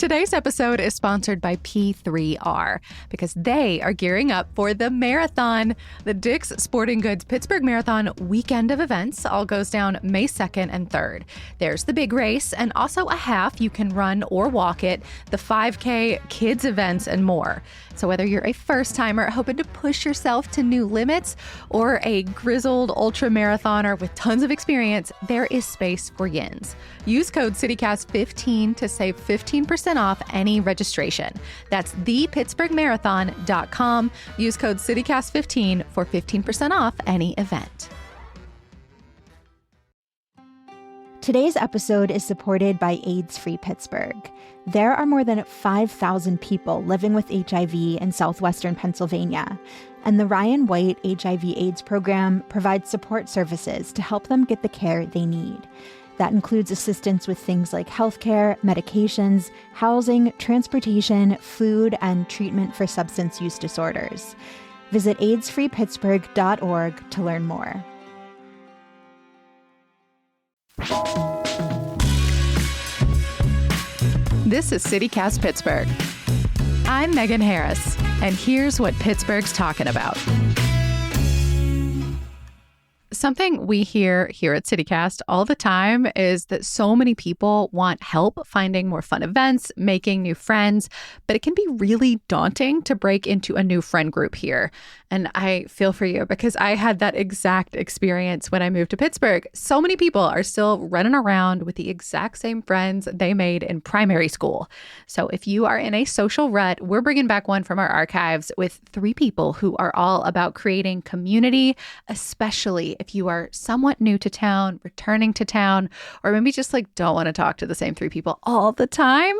Today's episode is sponsored by P3R because they are gearing up for the marathon. The Dick's Sporting Goods Pittsburgh Marathon weekend of events all goes down May 2nd and 3rd. There's the big race and also a half you can run or walk it, the 5K, kids events, and more. So whether you're a first-timer hoping to push yourself to new limits or a grizzled ultra marathoner with tons of experience, there is space for yins. Use code CityCast15 to save 15% off any registration. That's thepittsburghmarathon.com. Use code CityCast15 for 15% off any event. Today's episode is supported by AIDS-Free Pittsburgh. There are more than 5,000 people living with HIV in southwestern Pennsylvania, and the Ryan White HIV/AIDS program provides support services to help them get the care they need. That includes assistance with things like healthcare, medications, housing, transportation, food, and treatment for substance use disorders. Visit aidsfreepittsburgh.org to learn more. This is CityCast Pittsburgh. I'm Megan Harris, and here's what Pittsburgh's talking about. Something we hear here at CityCast all the time is that so many people want help finding more fun events, making new friends, but it can be really daunting to break into a new friend group here. And I feel for you because I had that exact experience when I moved to Pittsburgh. So many people are still running around with the exact same friends they made in primary school. So if you are in a social rut, we're bringing back one from our archives with 3 people who are all about creating community, especially if you are somewhat new to town, returning to town, or maybe just don't want to talk to the same 3 people all the time.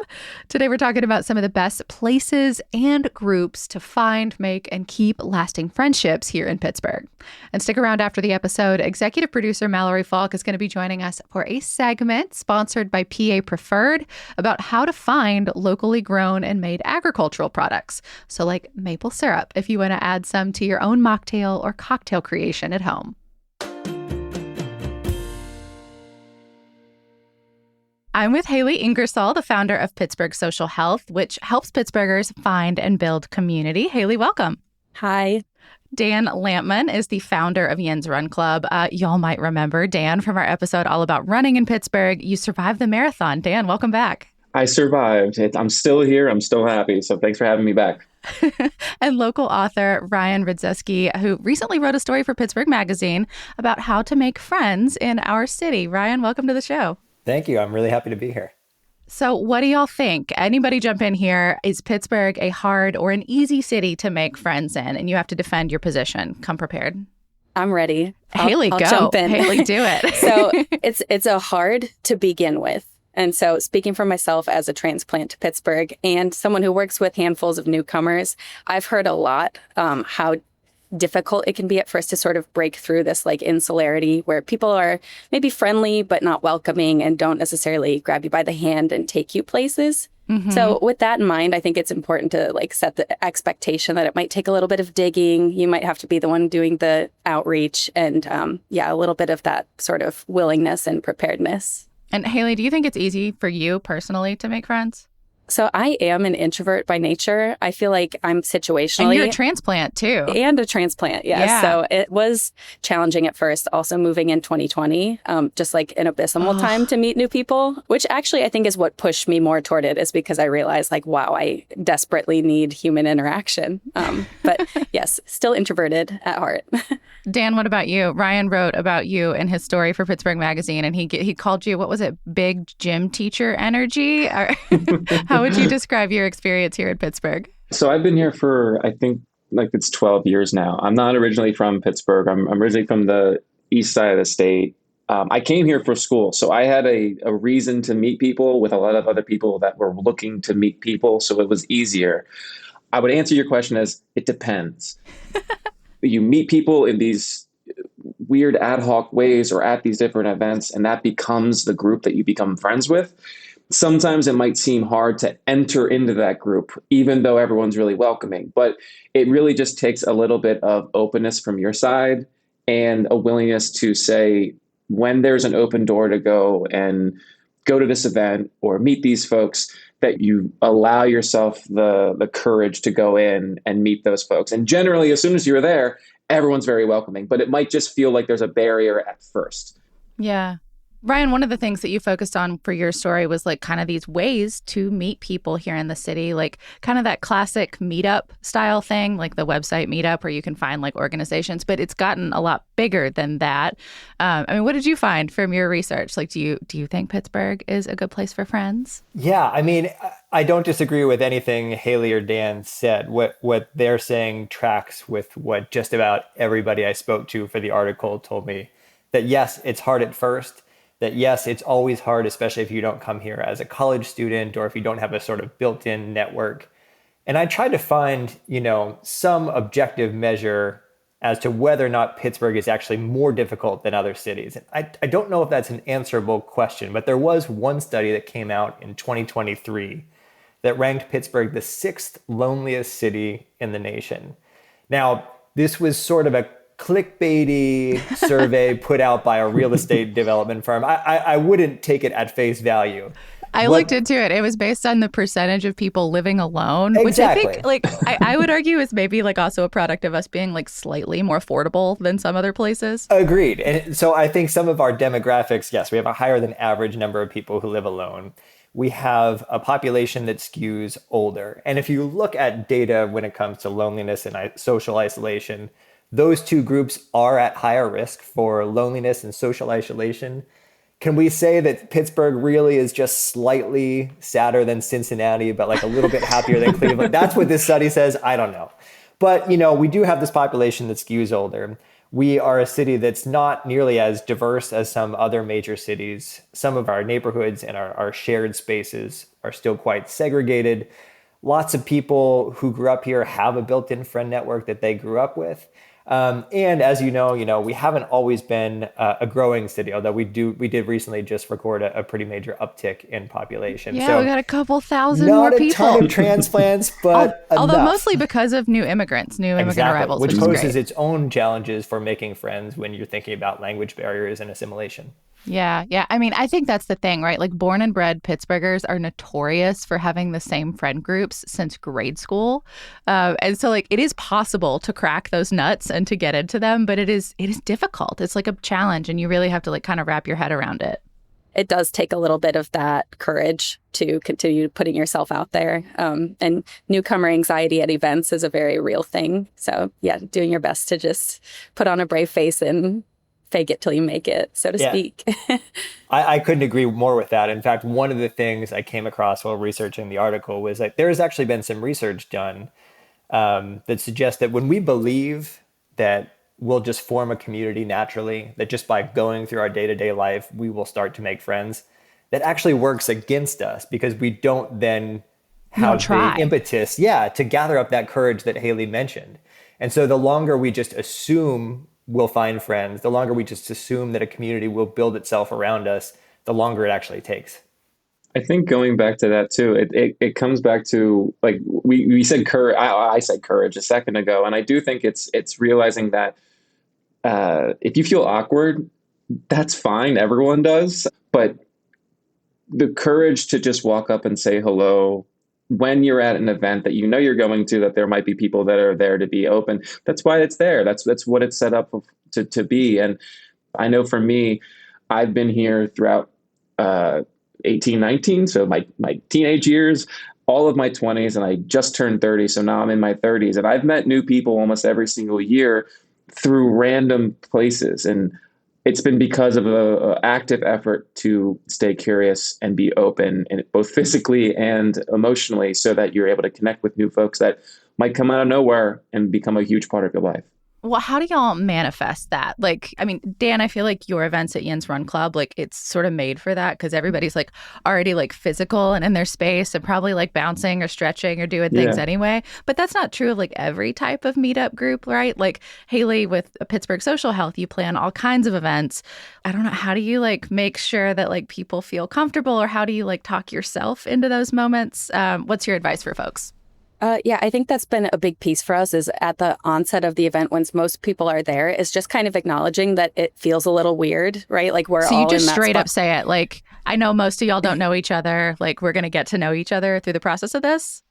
Today, we're talking about some of the best places and groups to find, make, and keep lasting friendships here in Pittsburgh. And stick around after the episode. Executive producer Mallory Falk is going to be joining us for a segment sponsored by PA Preferred about how to find locally grown and made agricultural products. So like maple syrup, if you want to add some to your own mocktail or cocktail creation at home. I'm with Haley Ingersoll, the founder of Pittsburgh Social Health, which helps Pittsburghers find and build community. Haley, welcome. Hi. Dan Lampman is the founder of Yen's Run Club. Y'all might remember Dan from our episode all about running in Pittsburgh. You survived the marathon. Dan, welcome back. I survived. I'm still here. I'm still happy. So thanks for having me back. And local author Ryan Rudzeski, who recently wrote a story for Pittsburgh Magazine about how to make friends in our city. Ryan, welcome to the show. Thank you. I'm really happy to be here. So what do y'all think? Anybody jump in here. Is Pittsburgh a hard or an easy city to make friends in? And you have to defend your position. Come prepared. I'm ready. Haley, I'll go. Jump in. Haley, do it. So it's a hard to begin with. And so speaking for myself as a transplant to Pittsburgh and someone who works with handfuls of newcomers, I've heard a lot how difficult it can be at first to sort of break through this insularity where people are maybe friendly but not welcoming and don't necessarily grab you by the hand and take you places. Mm-hmm. So with that in mind, I think it's important to set the expectation that it might take a little bit of digging. You might have to be the one doing the outreach and a little bit of that sort of willingness and preparedness. And Haley, do you think it's easy for you personally to make friends? So I am an introvert by nature. I feel like I'm situationally... And you're a transplant, too. And a transplant, yes. Yeah. So it was challenging at first, also moving in 2020, just an abysmal time to meet new people, which actually I think is what pushed me more toward it, is because I realized, wow, I desperately need human interaction. But yes, still introverted at heart. Dan, what about you? Ryan wrote about you in his story for Pittsburgh Magazine, and he called you, what was it, big gym teacher energy? How would you describe your experience here in Pittsburgh? So I've been here for, I think, it's 12 years now. I'm not originally from Pittsburgh. I'm originally from the east side of the state. I came here for school. So I had a reason to meet people with a lot of other people that were looking to meet people. So it was easier. I would answer your question as, it depends. You meet people in these weird ad hoc ways or at these different events, and that becomes the group that you become friends with. Sometimes it might seem hard to enter into that group, even though everyone's really welcoming. But it really just takes a little bit of openness from your side and a willingness to say, when there's an open door to go and go to this event or meet these folks, that you allow yourself the courage to go in and meet those folks. And generally, as soon as you're there, everyone's very welcoming, but it might just feel like there's a barrier at first. Yeah. Ryan, one of the things that you focused on for your story was like kind of these ways to meet people here in the city, like kind of that classic meetup style thing, like the website meetup where you can find like organizations, but it's gotten a lot bigger than that. I mean, what did you find from your research? Like, do you think Pittsburgh is a good place for friends? Yeah, I mean, I don't disagree with anything Haley or Dan said. What they're saying tracks with what just about everybody I spoke to for the article told me, that yes, it's hard at first, that yes, it's always hard, especially if you don't come here as a college student or if you don't have a sort of built-in network. And I tried to find, some objective measure as to whether or not Pittsburgh is actually more difficult than other cities. And I don't know if that's an answerable question, but there was one study that came out in 2023 that ranked Pittsburgh the 6th loneliest city in the nation. Now, this was sort of a clickbaity survey put out by a real estate development firm. I wouldn't take it at face value. I looked into it. It was based on the percentage of people living alone, Exactly. which I think, like, I would argue is maybe like also a product of us being like slightly more affordable than some other places. Agreed. And so I think some of our demographics, yes, we have a higher than average number of people who live alone. We have a population that skews older. And if you look at data when it comes to loneliness and social isolation, those two groups are at higher risk for loneliness and social isolation. Can we say that Pittsburgh really is just slightly sadder than Cincinnati, but like a little bit happier than Cleveland? That's what this study says. I don't know. But, we do have this population that skews older. We are a city that's not nearly as diverse as some other major cities. Some of our neighborhoods and our shared spaces are still quite segregated. Lots of people who grew up here have a built-in friend network that they grew up with. And as you know, we haven't always been a growing city, although we did recently just record a pretty major uptick in population. Yeah, so we got a couple thousand more people. Not a ton of transplants, but although enough. mostly because of new immigrant arrivals, which is poses great. its own challenges for making friends when you're thinking about language barriers and assimilation. Yeah. I mean, I think that's the thing, right? Like born and bred Pittsburghers are notorious for having the same friend groups since grade school. And so like it is possible to crack those nuts and to get into them, but it is difficult. It's like a challenge and you really have to like kind of wrap your head around it. It does take a little bit of that courage to continue putting yourself out there. And newcomer anxiety at events is a very real thing. So yeah, doing your best to just put on a brave face and fake it till you make it, so to speak. I couldn't agree more with that. In fact, one of the things I came across while researching the article was that there has actually been some research done that suggests that when we believe that we'll just form a community naturally, that just by going through our day-to-day life, we will start to make friends, that actually works against us because we don't then have the impetus, to gather up that courage that Haley mentioned. And so the longer we just assume we'll find friends, the longer we just assume that a community will build itself around us, the longer it actually takes. I think going back to that too, it comes back to like we said courage. I said courage a second ago, and I do think it's realizing that if you feel awkward, that's fine. Everyone does, but the courage to just walk up and say hello when you're at an event that you're going to, that there might be people that are there to be open. That's why it's there. That's what it's set up to be. And I know for me, I've been here throughout 18, 19. So my teenage years, all of my 20s, and I just turned 30. So now I'm in my 30s, and I've met new people almost every single year through random places. And it's been because of an active effort to stay curious and be open, and both physically and emotionally, so that you're able to connect with new folks that might come out of nowhere and become a huge part of your life. Well, how do y'all manifest that? Like, I mean, Dan, I feel like your events at Ian's Run Club, like it's sort of made for that because everybody's like already like physical and in their space and probably like bouncing or stretching or doing things anyway. But that's not true of like every type of meetup group, right? Like Haley with Pittsburgh Social Health, you plan all kinds of events. I don't know. How do you like make sure that like people feel comfortable, or how do you like talk yourself into those moments? What's your advice for folks? Yeah, I think that's been a big piece for us is at the onset of the event, once most people are there, is just kind of acknowledging that it feels a little weird, right? Like we're So all you just in that straight spot. up say it like, I know most of y'all don't know each other. Like, we're going to get to know each other through the process of this.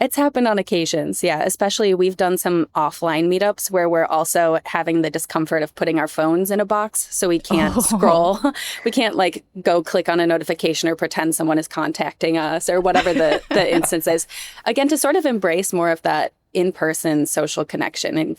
It's happened on occasions, yeah. Especially we've done some offline meetups where we're also having the discomfort of putting our phones in a box so we can't scroll. We can't like go click on a notification or pretend someone is contacting us or whatever the instance is. Again, to sort of embrace more of that in-person social connection and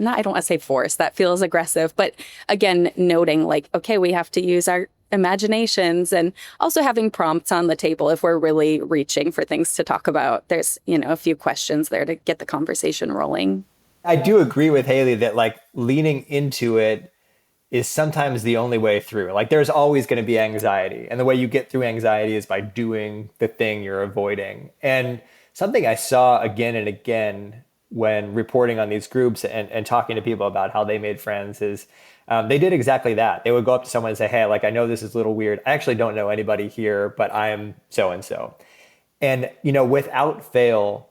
I don't want to say force, that feels aggressive, but again, noting like, okay, we have to use our imaginations and also having prompts on the table if we're really reaching for things to talk about. There's, a few questions there to get the conversation rolling. I do agree with Haley that like leaning into it is sometimes the only way through. Like there's always going to be anxiety. And the way you get through anxiety is by doing the thing you're avoiding. And something I saw again and again when reporting on these groups and talking to people about how they made friends is they did exactly that. They would go up to someone and say, hey, like, I know this is a little weird. I actually don't know anybody here, but I am so-and-so. And, without fail,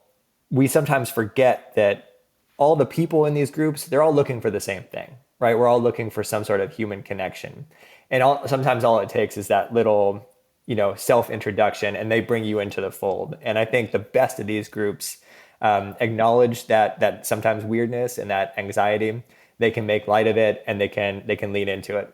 we sometimes forget that all the people in these groups, they're all looking for the same thing, right? We're all looking for some sort of human connection. And sometimes all it takes is that little, self-introduction, and they bring you into the fold. And I think the best of these groups acknowledge that sometimes weirdness and that anxiety. They can make light of it and they can lean into it.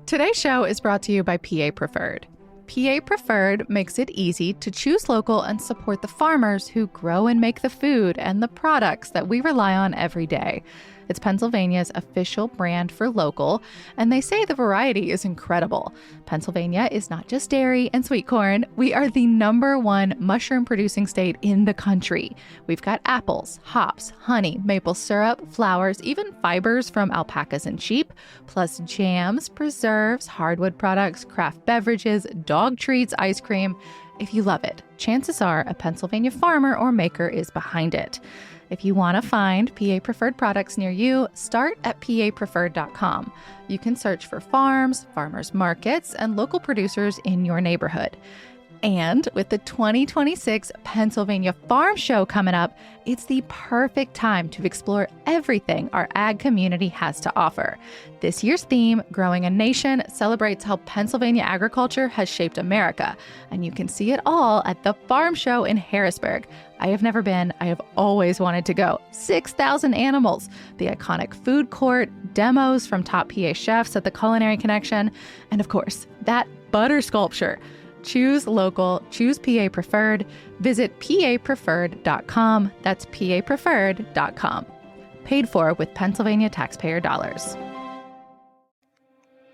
Today's show is brought to you by PA Preferred. PA Preferred makes it easy to choose local and support the farmers who grow and make the food and the products that we rely on every day. It's Pennsylvania's official brand for local, and they say the variety is incredible. Pennsylvania is not just dairy and sweet corn. We are the #1 mushroom-producing state in the country. We've got apples, hops, honey, maple syrup, flowers, even fibers from alpacas and sheep, plus jams, preserves, hardwood products, craft beverages, dog treats, ice cream. If you love it, chances are a Pennsylvania farmer or maker is behind it. If you want to find PA Preferred products near you, start at papreferred.com. You can search for farms, farmers markets, and local producers in your neighborhood. And with the 2026 Pennsylvania Farm Show coming up, it's the perfect time to explore everything our ag community has to offer. This year's theme, Growing a Nation, celebrates how Pennsylvania agriculture has shaped America, and you can see it all at the Farm Show in Harrisburg. I have never been. I have always wanted to go. 6,000 animals, the iconic food court, demos from top PA chefs at the Culinary Connection, and of course, that butter sculpture. Choose local, choose PA Preferred. Visit papreferred.com. That's papreferred.com. Paid for with Pennsylvania taxpayer dollars.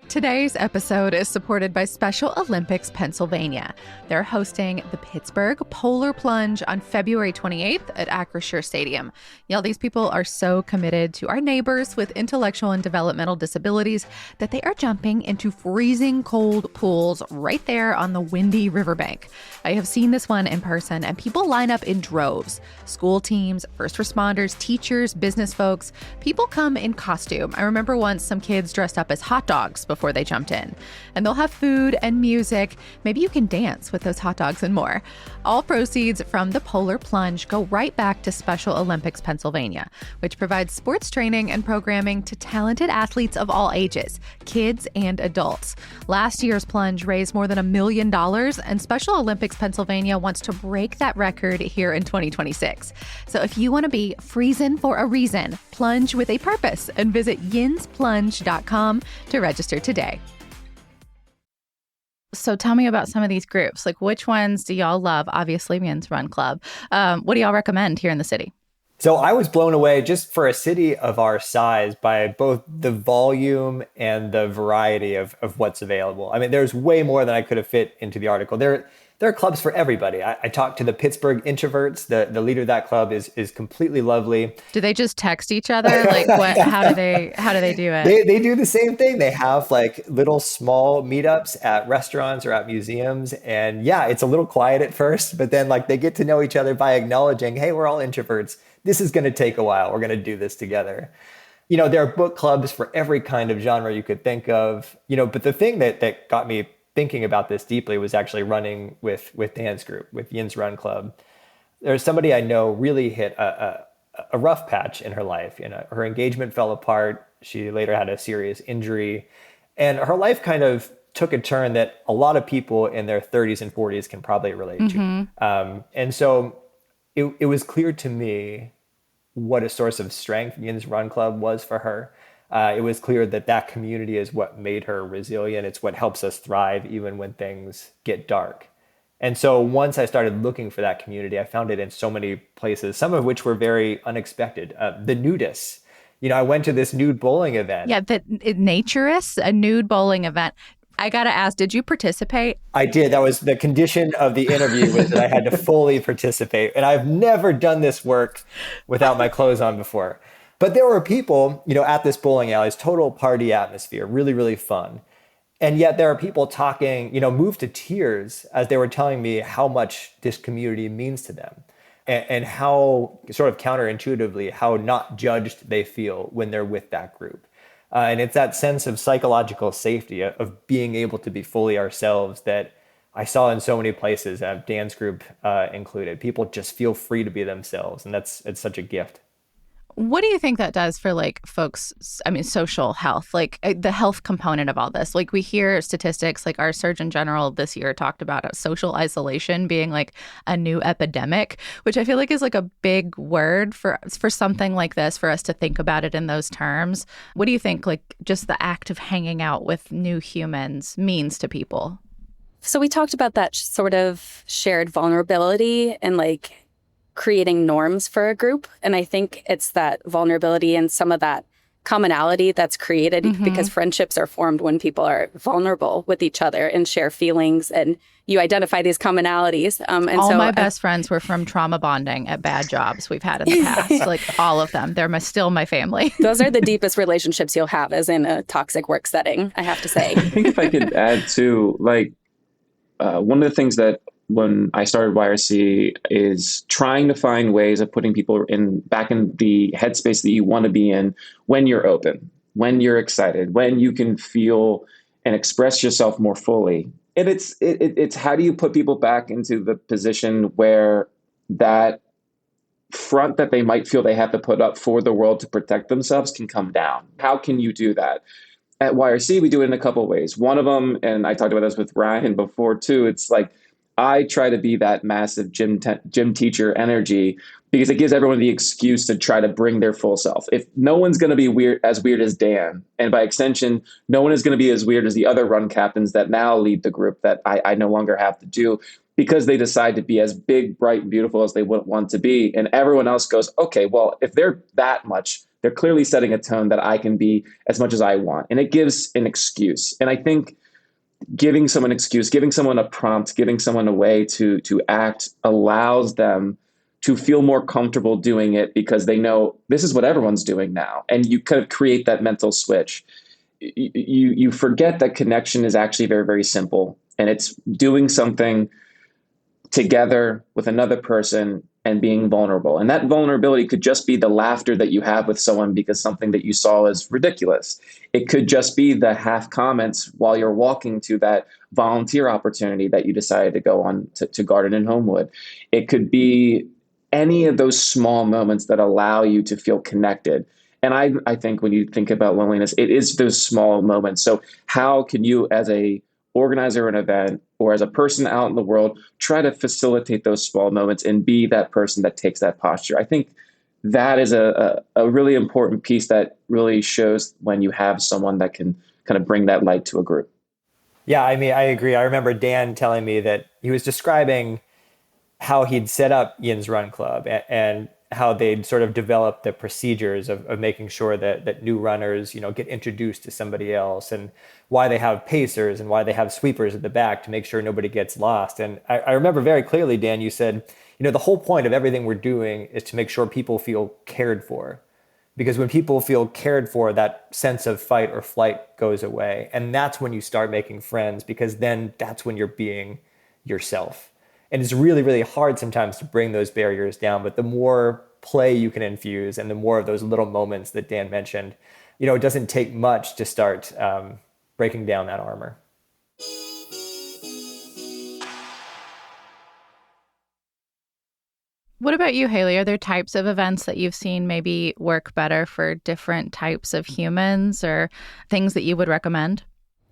Today's episode is supported by Special Olympics Pennsylvania. They're hosting the Pittsburgh Polar Plunge on February 28th at Acrisure Stadium. Y'all, these people are so committed to our neighbors with intellectual and developmental disabilities that they are jumping into freezing cold pools right there on the windy riverbank. I have seen this one in person, and people line up in droves. School teams, first responders, teachers, business folks. People come in costume. I remember once some kids dressed up as hot dogs before they jumped in. And they'll have food and music. Maybe you can dance with those hot dogs and more. All proceeds from the Polar Plunge go right back to Special Olympics Pennsylvania, which provides sports training and programming to talented athletes of all ages, kids and adults. Last year's plunge raised more than $1 million, and Special Olympics Pennsylvania wants to break that record here in 2026. So if you want to be freezing for a reason, plunge with a purpose, and visit yinsplunge.com to register today. So tell me about some of these groups. Like, which ones do y'all love? Obviously, Men's Run Club. What do y'all recommend here in the city? So I was blown away just for a city of our size by both the volume and the variety of what's available. I mean, there's way more than I could have fit into the article. There are clubs for everybody. I talked to the Pittsburgh Introverts. The leader of that club is completely lovely. Do they just text each other? Like, what? How do they do it? They do the same thing. They have like little small meetups at restaurants or at museums. And yeah, it's a little quiet at first, but then like they get to know each other by acknowledging, hey, we're all introverts. This is going to take a while. We're going to do this together. There are book clubs for every kind of genre you could think of. But the thing that got me thinking about this deeply was actually running with Dan's group, with Yin's Run Club. There's somebody I know really hit a rough patch in her life. Her engagement fell apart. She later had a serious injury, and her life kind of took a turn that a lot of people in their 30s and 40s can probably relate to. And so it was clear to me what a source of strength Yin's Run Club was for her. It was clear that community is what made her resilient. It's what helps us thrive even when things get dark. And so once I started looking for that community, I found it in so many places, some of which were very unexpected. The nudists. I went to this nude bowling event. Yeah, the naturists, a nude bowling event. I got to ask, did you participate? I did. That was the condition of the interview, was that I had to fully participate. And I've never done this work without my clothes on before. But there were people, at this bowling alley, it's total party atmosphere, really, really fun. And yet there are people talking, moved to tears as they were telling me how much this community means to them, and how sort of counterintuitively, how not judged they feel when they're with that group. And it's that sense of psychological safety, of being able to be fully ourselves, that I saw in so many places, Dan's group included. People just feel free to be themselves, and it's such a gift. What do you think that does for folks, social health, the health component of all this? We hear statistics, our Surgeon General this year talked about social isolation being a new epidemic, which I feel is a big word for something like this, for us to think about it in those terms. What do you think, just the act of hanging out with new humans means to people? So we talked about that sort of shared vulnerability and creating norms for a group. And I think it's that vulnerability and some of that commonality that's created because friendships are formed when people are vulnerable with each other and share feelings, and you identify these commonalities. All my best friends were from trauma bonding at bad jobs we've had in the past, all of them. They're still my family. Those are the deepest relationships you'll have as in a toxic work setting, I have to say. I think if I could add to, one of the things that when I started YRC is trying to find ways of putting people back in the headspace that you want to be in when you're open, when you're excited, when you can feel and express yourself more fully. And it's how do you put people back into the position where that front that they might feel they have to put up for the world to protect themselves can come down? How can you do that? At YRC, we do it in a couple of ways. One of them, and I talked about this with Ryan before too, it's I try to be that massive gym teacher energy because it gives everyone the excuse to try to bring their full self. If no one's going to be as weird as Dan, and by extension, no one is going to be as weird as the other run captains that now lead the group that I no longer have to do because they decide to be as big, bright, and beautiful as they would want to be. And everyone else goes, okay, well, if they're that much, they're clearly setting a tone that I can be as much as I want. And it gives an excuse. And I think giving someone an excuse, giving someone a prompt, giving someone a way to act allows them to feel more comfortable doing it because they know this is what everyone's doing now. And you kind of create that mental switch. You forget that connection is actually very, very simple. And it's doing something together with another person and being vulnerable. And that vulnerability could just be the laughter that you have with someone because something that you saw is ridiculous. It could just be the half comments while you're walking to that volunteer opportunity that you decided to go on to garden in Homewood. It could be any of those small moments that allow you to feel connected. And I think when you think about loneliness, it is those small moments. So how can you, as a organizer of an event or as a person out in the world, try to facilitate those small moments and be that person that takes that posture? I think that is a really important piece that really shows when you have someone that can kind of bring that light to a group. Yeah, I agree. I remember Dan telling me that he was describing how he'd set up Yin's Run Club and how they'd sort of developed the procedures of making sure that new runners, get introduced to somebody else, and why they have pacers and why they have sweepers at the back to make sure nobody gets lost. And I remember very clearly, Dan, you said, the whole point of everything we're doing is to make sure people feel cared for. Because when people feel cared for, that sense of fight or flight goes away. And that's when you start making friends, because then that's when you're being yourself. And it's really, really hard sometimes to bring those barriers down. But the more play you can infuse and the more of those little moments that Dan mentioned, it doesn't take much to start breaking down that armor. What about you, Haley? Are there types of events that you've seen maybe work better for different types of humans or things that you would recommend?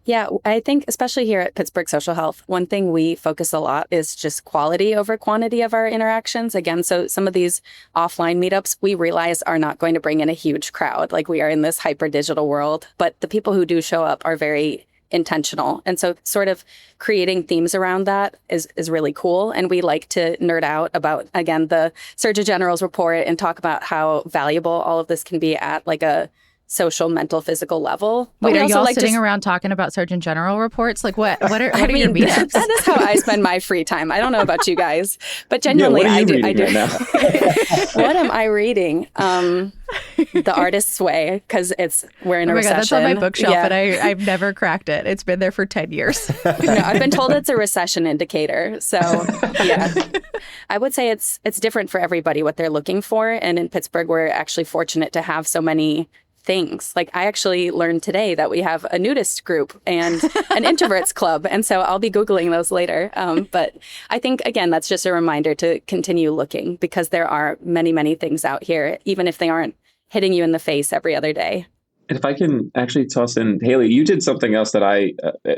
Yeah, I think especially here at Pittsburgh Social Health, one thing we focus a lot is just quality over quantity of our interactions. Again, so some of these offline meetups we realize are not going to bring in a huge crowd. Like, we are in this hyper digital world, but the people who do show up are very intentional. And so sort of creating themes around that is really cool. And we like to nerd out about, again, the Surgeon General's report and talk about how valuable all of this can be at like a social, mental, physical level. Wait, are y'all sitting around talking about Surgeon General reports? Like, what are your meetups? That is how I spend my free time. I don't know about you guys, but genuinely, I do. Right now? What am I reading? The Artist's Way, because we're in a recession. God, that's on my bookshelf, and I've never cracked it. It's been there for 10 years. No, I've been told it's a recession indicator. So, yeah. I would say it's different for everybody what they're looking for. And in Pittsburgh, we're actually fortunate to have so many things. Like, I actually learned today that we have a nudist group and an introverts club. And so I'll be Googling those later. But I think, again, that's just a reminder to continue looking, because there are many, many things out here, even if they aren't hitting you in the face every other day. And if I can actually toss in, Haley, you did something else that I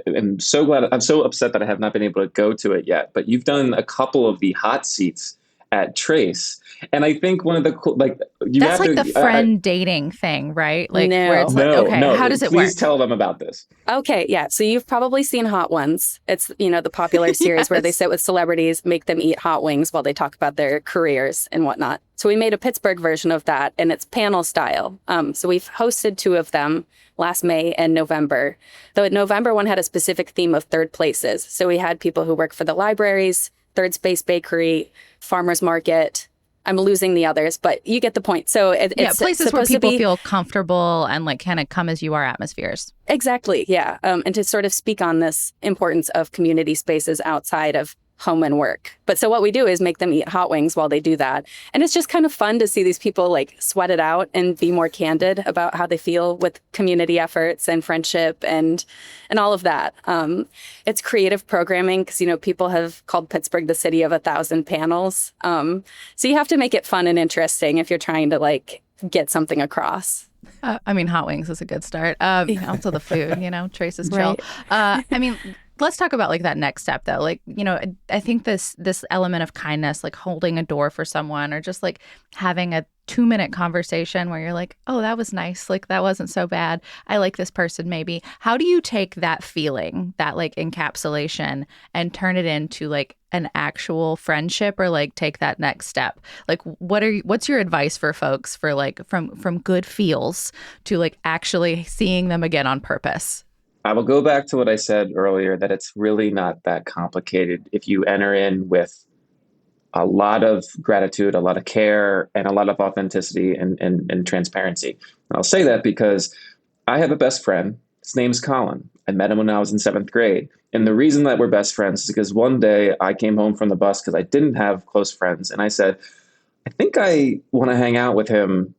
am so glad. I'm so upset that I have not been able to go to it yet. But you've done a couple of the hot seats at Trace. And I think one of the cool, like, that's like the friend dating thing, right? Like, where it's like, okay, how does it work? Please tell them about this. Okay, yeah. So you've probably seen Hot Ones. It's, the popular series Yes. where they sit with celebrities, make them eat hot wings while they talk about their careers and whatnot. So we made a Pittsburgh version of that, and it's panel style. So we've hosted 2 of them last May and November. The November one had a specific theme of third places. So we had people who work for the libraries, Third Space Bakery, Farmers Market. I'm losing the others, but you get the point. So it's places where people feel comfortable and like kind of come as you are atmospheres. Exactly. Yeah. And to sort of speak on this importance of community spaces outside of home and work. But so what we do is make them eat hot wings while they do that. And it's just kind of fun to see these people like sweat it out and be more candid about how they feel with community efforts and friendship and all of that. It's creative programming because, people have called Pittsburgh the city of 1,000 panels. So you have to make it fun and interesting if you're trying to like get something across. Hot wings is a good start. Also the food, Trace's chill. Right. Let's talk about like that next step though. Like, I think this element of kindness, like holding a door for someone or just like having a 2-minute conversation where you're like, oh, that was nice. Like, that wasn't so bad. I like this person maybe. How do you take that feeling, that like encapsulation, and turn it into like an actual friendship, or like take that next step? Like, what's your advice for folks for like from good feels to like actually seeing them again on purpose? I will go back to what I said earlier, that it's really not that complicated if you enter in with a lot of gratitude, a lot of care, and a lot of authenticity and transparency. And I'll say that because I have a best friend. His name's Colin. I met him when I was in 7th grade. And the reason that we're best friends is because one day I came home from the bus because I didn't have close friends. And I said, I think I want to hang out with him.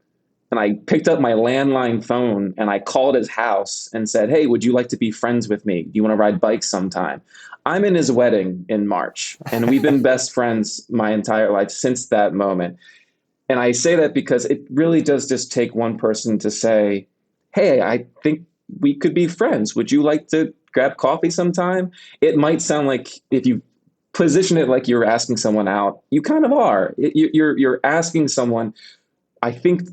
And I picked up my landline phone and I called his house and said, hey, would you like to be friends with me? Do you want to ride bikes sometime? I'm in his wedding in March, and we've been best friends my entire life since that moment. And I say that because it really does just take one person to say, hey, I think we could be friends. Would you like to grab coffee sometime? It might sound like, if you position it like you're asking someone out, you kind of are. You're asking someone, I think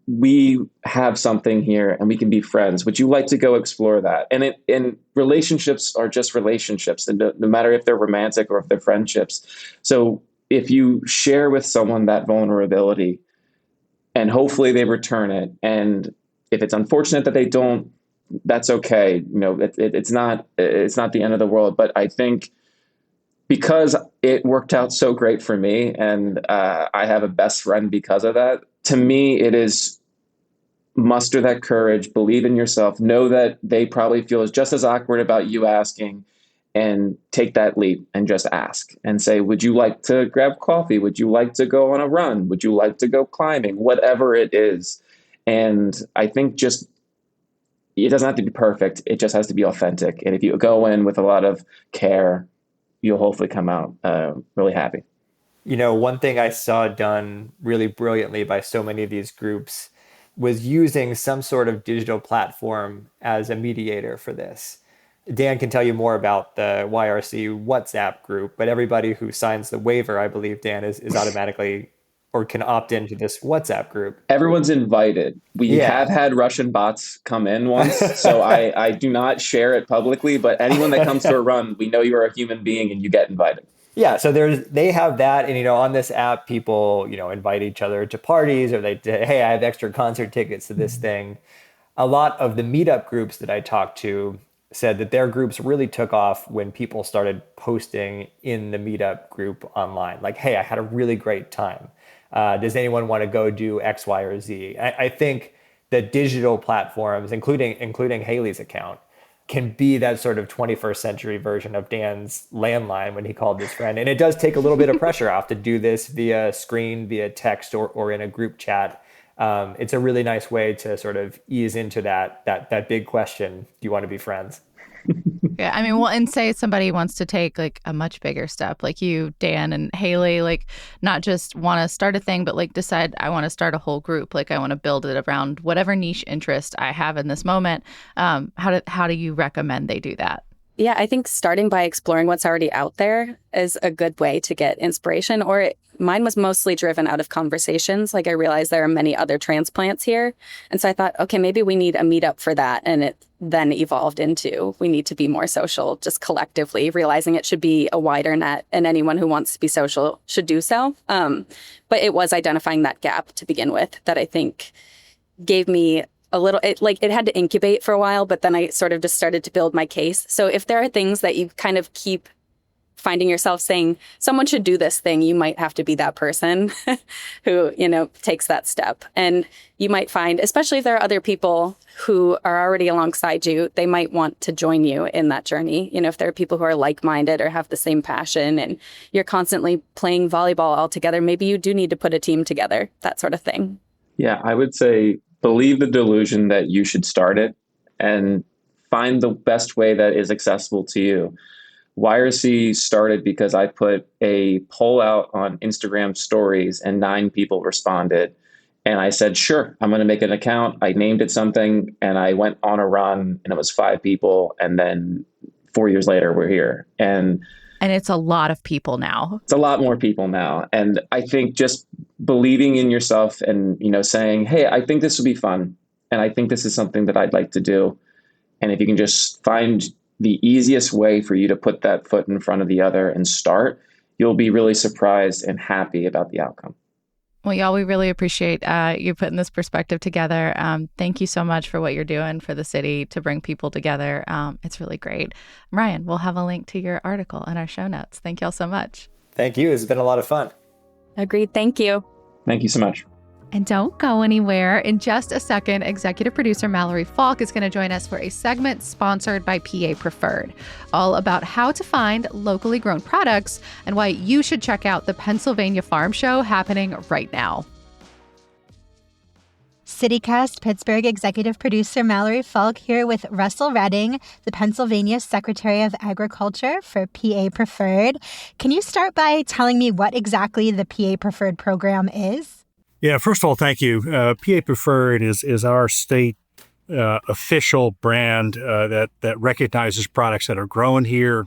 we have something here and we can be friends. Would you like to go explore that? And relationships are just relationships, and no matter if they're romantic or if they're friendships. So if you share with someone that vulnerability, and hopefully they return it, and if it's unfortunate that they don't, that's okay. It's not the end of the world. But I think because it worked out so great for me, and I have a best friend because of that, to me, it is muster that courage, believe in yourself, know that they probably feel just as awkward about you asking, and take that leap and just ask and say, would you like to grab coffee? Would you like to go on a run? Would you like to go climbing? Whatever it is. And I think just, it doesn't have to be perfect. It just has to be authentic. And if you go in with a lot of care, you'll hopefully come out really happy. One thing I saw done really brilliantly by so many of these groups was using some sort of digital platform as a mediator for this. Dan can tell you more about the YRC WhatsApp group, but everybody who signs the waiver, I believe, Dan, is automatically or can opt into this WhatsApp group. Everyone's invited. We have had Russian bots come in once, so I do not share it publicly, but anyone that comes to a run, we know you're a human being and you get invited. Yeah, so they have that, and on this app, people invite each other to parties, or they say, hey, I have extra concert tickets to this thing. A lot of the meetup groups that I talked to said that their groups really took off when people started posting in the meetup group online, like, hey, I had a really great time. Does anyone want to go do X, Y, or Z? I think that digital platforms, including Haley's account, can be that sort of 21st century version of Dan's landline when he called his friend. And it does take a little bit of pressure off to do this via screen, via text, or in a group chat. It's a really nice way to sort of ease into that big question, do you want to be friends? Yeah, I mean, well, and say somebody wants to take like a much bigger step, like you, Dan, and Haley, like not just want to start a thing, but like decide I want to start a whole group. Like I want to build it around whatever niche interest I have in this moment. How do you recommend they do that? Yeah, I think starting by exploring what's already out there is a good way to get inspiration. Mine was mostly driven out of conversations. Like I realized there are many other transplants here. And so I thought, okay, maybe we need a meetup for that. And it then evolved into we need to be more social, just collectively, realizing it should be a wider net and anyone who wants to be social should do so. But it was identifying that gap to begin with that I think gave me it had to incubate for a while, but then I sort of just started to build my case. So if there are things that you kind of keep finding yourself saying, someone should do this thing, you might have to be that person who, takes that step. And you might find, especially if there are other people who are already alongside you, they might want to join you in that journey. If there are people who are like-minded or have the same passion and you're constantly playing volleyball all together, maybe you do need to put a team together, that sort of thing. Yeah, I would say believe the delusion that you should start it and find the best way that is accessible to you. YRC started because I put a poll out on Instagram stories and 9 people responded. And I said, sure, I'm going to make an account. I named it something and I went on a run and it was 5 people. And then 4 years later, we're here. And it's a lot of people now. It's a lot more people now. And I think just believing in yourself and, saying, hey, I think this would be fun. And I think this is something that I'd like to do. And if you can just find the easiest way for you to put that foot in front of the other and start, you'll be really surprised and happy about the outcome. Well, y'all, we really appreciate you putting this perspective together. Thank you so much for what you're doing for the city to bring people together. It's really great. Ryan, we'll have a link to your article in our show notes. Thank y'all so much. Thank you. It's been a lot of fun. Agreed. Thank you. Thank you so much. And don't go anywhere. In just a second, executive producer Mallory Falk is going to join us for a segment sponsored by PA Preferred, all about how to find locally grown products and why you should check out the Pennsylvania Farm Show happening right now. CityCast Pittsburgh executive producer Mallory Falk here with Russell Redding, the Pennsylvania Secretary of Agriculture for PA Preferred. Can you start by telling me what exactly the PA Preferred program is? Yeah, first of all, thank you. PA Preferred is our state official brand that recognizes products that are grown here,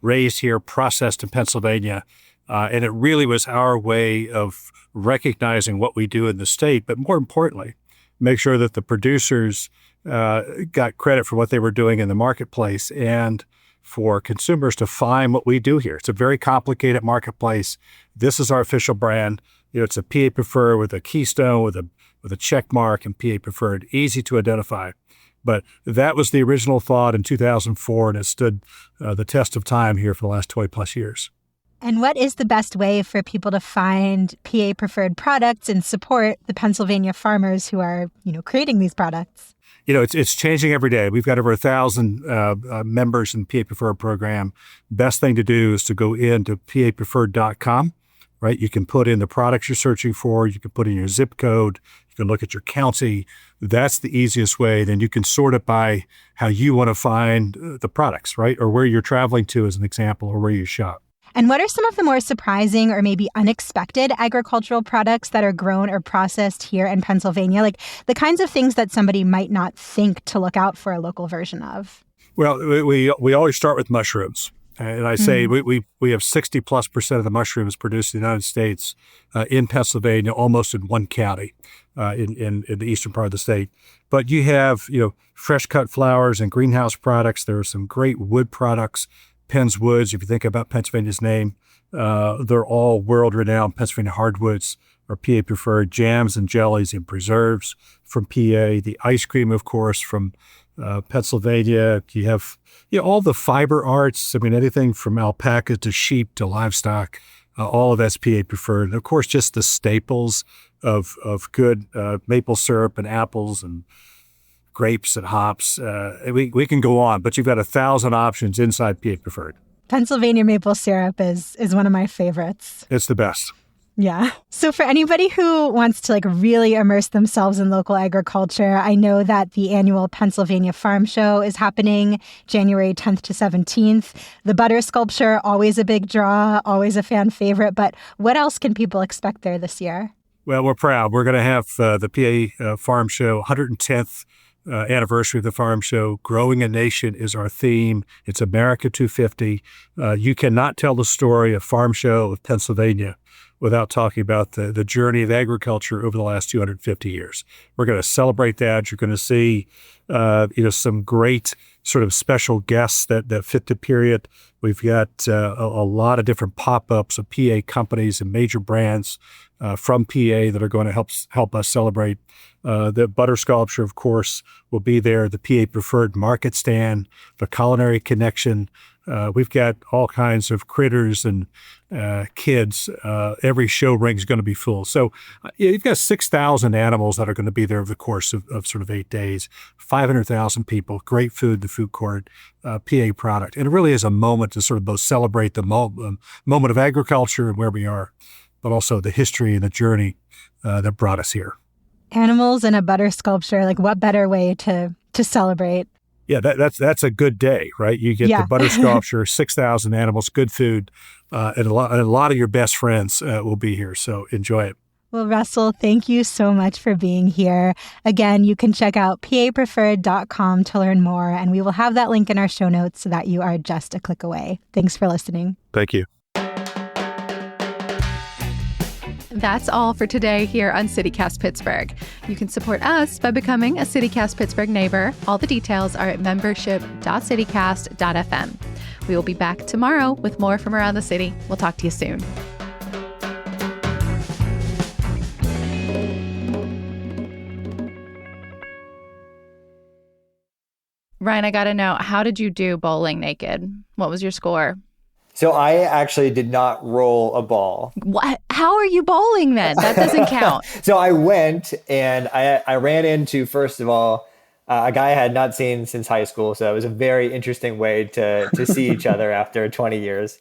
raised here, processed in Pennsylvania. And it really was our way of recognizing what we do in the state, but more importantly, make sure that the producers got credit for what they were doing in the marketplace and for consumers to find what we do here. It's a very complicated marketplace. This is our official brand. It's a PA Preferred with a keystone, with a check mark, and PA Preferred, easy to identify. But that was the original thought in 2004, and it stood the test of time here for the last 20 plus years. And what is the best way for people to find PA Preferred products and support the Pennsylvania farmers who are, creating these products? It's changing every day. We've got over 1,000 members in the PA Preferred program. Best thing to do is to go into papreferred.com. Right? You can put in the products you're searching for. You can put in your zip code. You can look at your county. That's the easiest way. Then you can sort it by how you want to find the products, right? Or where you're traveling to as an example, or where you shop. And what are some of the more surprising or maybe unexpected agricultural products that are grown or processed here in Pennsylvania? Like the kinds of things that somebody might not think to look out for a local version of? Well, we always start with mushrooms. And I say we have 60+% of the mushrooms produced in the United States in Pennsylvania, almost in one county in the eastern part of the state. But you have, fresh cut flowers and greenhouse products. There are some great wood products. Penn's Woods, if you think about Pennsylvania's name, they're all world-renowned Pennsylvania hardwoods or PA preferred. Jams and jellies and preserves from PA. The ice cream, of course, from Pennsylvania. You have all the fiber arts. I mean, anything from alpaca to sheep to livestock, all of that's PA preferred. And of course, just the staples of good maple syrup and apples and grapes and hops. We can go on, but you've got 1,000 options inside PA preferred. Pennsylvania maple syrup is one of my favorites. It's the best. Yeah. So for anybody who wants to really immerse themselves in local agriculture, I know that the annual Pennsylvania Farm Show is happening January 10th to 17th. The butter sculpture, always a big draw, always a fan favorite. But what else can people expect there this year? Well, we're proud. We're going to have the PA Farm Show, 110th anniversary of the Farm Show. Growing a Nation is our theme. It's America 250. You cannot tell the story of Farm Show of Pennsylvania without talking about the journey of agriculture over the last 250 years. We're going to celebrate that. You're going to see, some great sort of special guests that fit the period. We've got a lot of different pop-ups of PA companies and major brands from PA that are going to help us celebrate. The butter sculpture, of course, will be there. The PA Preferred Market Stand, the Culinary Connection. We've got all kinds of critters and kids. Every show ring is going to be full. So you've got 6,000 animals that are going to be there over the course of sort of 8 days, 500,000 people, great food, the food court, PA product. And it really is a moment to sort of both celebrate the moment of agriculture and where we are, but also the history and the journey that brought us here. Animals and a butter sculpture, what better way to celebrate? Yeah, that's a good day, right? You get the butter sculpture, 6,000 animals, good food, and a lot of your best friends will be here. So enjoy it. Well, Russell, thank you so much for being here. Again, you can check out papreferred.com to learn more, and we will have that link in our show notes so that you are just a click away. Thanks for listening. Thank you. That's all for today here on CityCast Pittsburgh. You can support us by becoming a CityCast Pittsburgh neighbor. All the details are at membership.citycast.fm. We will be back tomorrow with more from around the city. We'll talk to you soon. Ryan, I got to know, how did you do bowling naked? What was your score? So I actually did not roll a ball. What? How are you bowling then? That doesn't count. So I went and I ran into, first of all, a guy I had not seen since high school. So it was a very interesting way to see each other after 20 years.